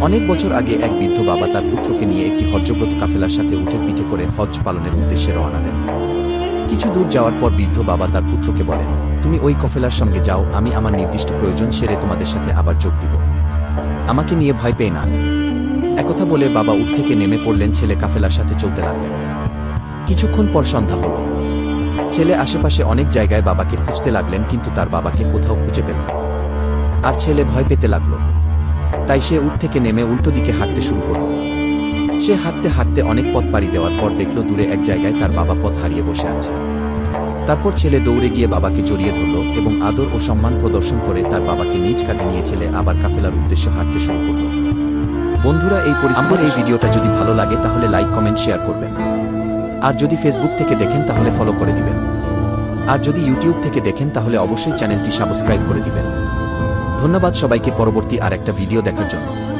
অনেক বছর আগে এক বৃদ্ধ বাবা তার পুত্রকে নিয়ে একটি হজ্জব্রত কাফেলার সাথে উঠে পিঠে করে হজ্জ পালনের উদ্দেশ্যে রওনা দেন। কিছু দূর যাওয়ার পর বৃদ্ধ বাবা তার পুত্রকে বলেন, তুমি ওই কাফেলার সঙ্গে যাও, আমি আমার নির্দিষ্ট প্রয়োজন সেরে তোমাদের সাথে আবার যোগ দিব। আমাকে নিয়ে ভয় পেয়ে না। একথা বলে বাবা উঠ থেকে নেমে পড়লেন। ছেলে কাফেলার সাথে চলতে লাগলেন। কিছুক্ষণ পর সন্ধ্যা হল। ছেলে আশেপাশে অনেক জায়গায় বাবাকে খুঁজতে লাগলেন, কিন্তু তার বাবাকে কোথাও খুঁজে পেল না। আর ছেলে ভয় পেতে লাগল। তাই সে উঠ থেকে নেমে উল্টো দিকে হাঁটতে শুরু করল। সে হাঁটতে হাঁটতে অনেক পথ পাড়ি দেওয়ার পর দেখল দূরে এক জায়গায় তার বাবা পথ হারিয়ে বসে আছে। তারপর ছেলে দৌড়ে গিয়ে বাবাকে জড়িয়ে ধরল এবং আদর ও সম্মান প্রদর্শন করে তার বাবাকে নিজ কাঁধে নিয়ে ছেলে আবার কাফেলার উদ্দেশ্যে হাঁটতে শুরু করল। বন্ধুরা, এই পরিস্থিতির এই ভিডিওটা যদি ভালো লাগে তাহলে লাইক, কমেন্ট, শেয়ার করবেন। আর যদি ফেসবুক থেকে দেখেন তাহলে ফলো করে দিবেন। আর যদি ইউটিউব থেকে দেখেন তাহলে অবশ্যই চ্যানেলটি সাবস্ক্রাইব করে দিবেন। ধন্যবাদ সবাইকে পরবর্তী আর একটা ভিডিও দেখার জন্য।